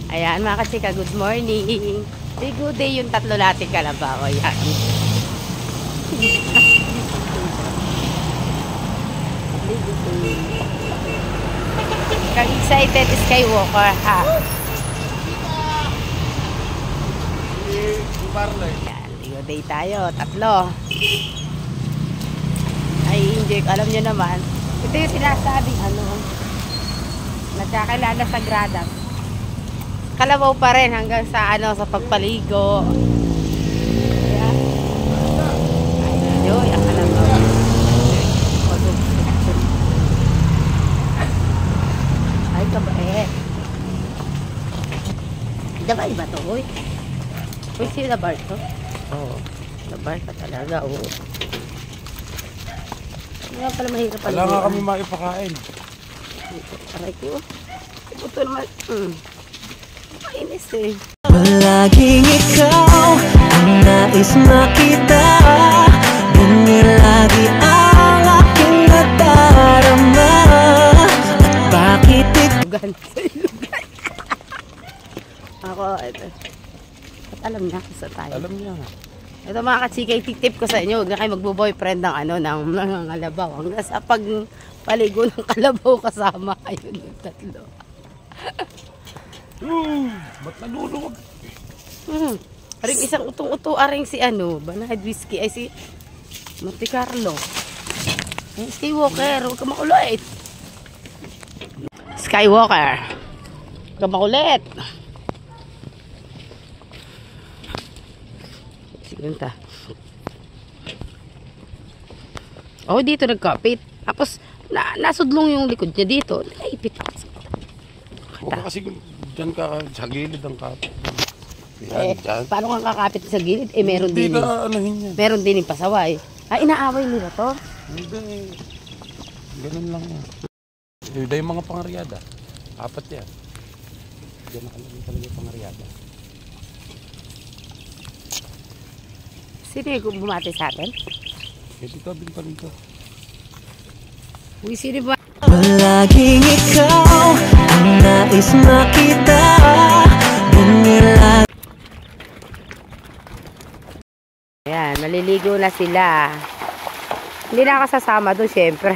Ayan mga kachika, good morning. Say good day yung tatlo natin kalabaw. Ayan. Kang excited Skywalker ha. Ayan, good day tayo, tatlo. Ay, hindi, alam nyo naman. Ito yung sinasabing nagkakilala sa Gradas. Kalabaw pa rin hanggang sa sa pagpaligo. Ayan. Ay, ang kalabaw. Ay, kabait. Dabay ba ito, uy? Uy, sino na bar ito? Oo. Nabar ka talaga, oo. Hindi pala mahirap pala. Wala nga kami maipakain. Aray ko. Ito naman. Mainis eh. Palaging ikaw ang nais makita. Ganyan lagi ang aking nadarama. At bakit Lugan sa ilugan. Ako, ito. At alam niya kung saan tayo. Alam niya nga. Ito mga katsikay, tip ko sa inyo, huwag na kayo magbo-boyfriend ng ng kalabaw. Hanggang sa pagpaligo ng kalabaw kasama kayo ng tatlo. Ba't nalulunod? Aring isang utong-uto, aring si Banahid Whiskey, ay si Monte Carlo. Ay, Skywalker, huwag ka makulit. Skywalker, huwag ka makulit. Sigunda. Oh, dito nagkapit. Tapos, nasudlong yung likod niya dito. Naipit ako. O kasi dyan ka, sa gilid ang kapit. Yan, dyan. Paano kang kakapit sa gilid? Eh, meron Hindi din. ka anuhin yan. Meron din yung pasaway. Ay, inaaway nila to? Hindi. Ganun lang yan. Hindi yung mga pangaryada. Apat yan. Diyan nakalagay talaga yung pangaryada. Sino yung bumati sa atin? Ito tabing pa rin to. Uy, sino ba? palaging ikaw ang nais makita. Ganyan lagi. Ayan, maliligo na sila. Hindi na ako sasama doon, syempre.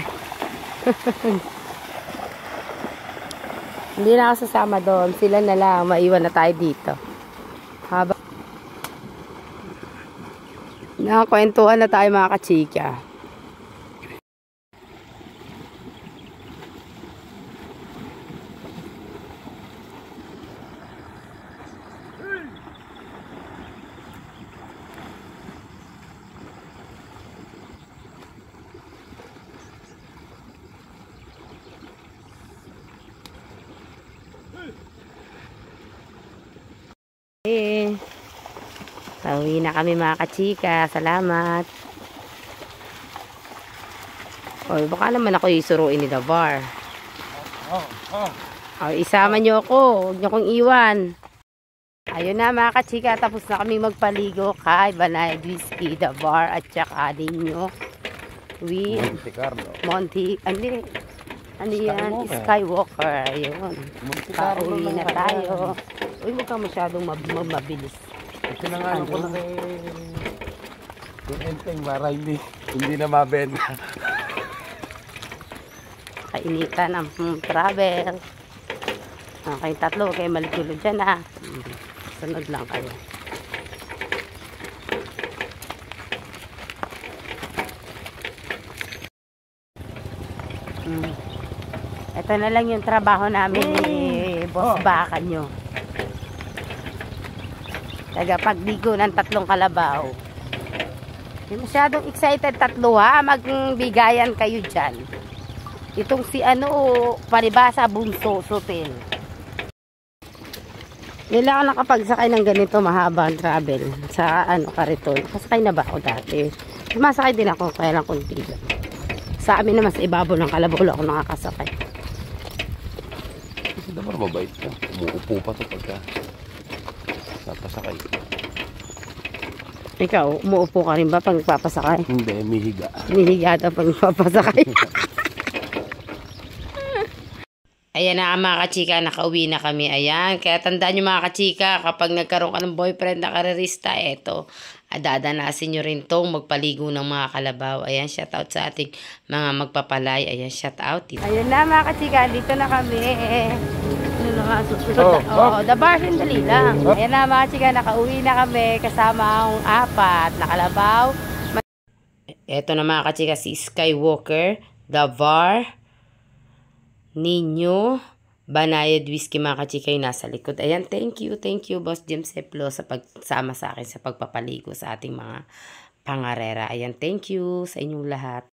Hindi na ako sasama doon. Sila na lang. Maiwan na tayo dito. Habang nakakwentuhan na tayo mga kachika. Pauwi na kami mga kachika. Salamat. Oy, baka naman ako isuruin ni Davar. Isama nyo ako. Huwag nyo kong iwan. Ayun na mga kachika. Tapos na kami magpaligo kay Banahid Whiskey, Davar at saka ninyo. Monte Carlo. Ano yan? Skywalker. Ayun. Pauwi na tayo. Uy, huwag kang masyadong mabilis. Pinangalan ko na kay yung enteng para hindi na mabenta. Kainitan ang travel. Okay, tatlo. Kayo maligulo dyan ha. Sunod lang kayo. Ito na lang yung trabaho namin ni Boss Baka nyo. Tagapagdigo ng tatlong kalabaw. Hindi masyadong excited tatlo ha. Magbigayan kayo dyan. Itong si palibasa bunso sutil. Nila ako nakapagsakay ng ganito mahabang travel sa Kariton. Kasakay na ba ako dati? Sumasakay din ako kaya lang kunti lang. Sa amin naman sa ibabaw ng kalabaw ako nakakasakay. Kasi dapat mabait ka. Umuupo pa to pagka papasakay. Ikaw, umuupo ka rin ba pag papasakay? Hindi, mihiga. Mihiga daw pag papasakay. Ayan na mga kachika, nakauwi na kami. Ayan, kaya tandaan nyo mga kachika, kapag nagkaroon ka ng boyfriend na karerista, eto, dadanasin nyo rin tong magpaligo ng mga kalabaw. Ayan, shout out sa ating mga magpapalay. Ayan, shout out. Ayan na mga kachika, dito na kami. Ano na nga susunod? The bar, sandali lang. Ayan na mga kachika, nakauwi na kami kasama ang 4 na kalabaw. Eto na mga kachika, si Skywalker, The Var, Ninyo, Banayad Whiskey mga kachika yung nasa likod. Ayan, thank you Boss James Eplo sa pagsama sa akin sa pagpapaligo sa ating mga pangarera. Ayan, thank you sa inyong lahat.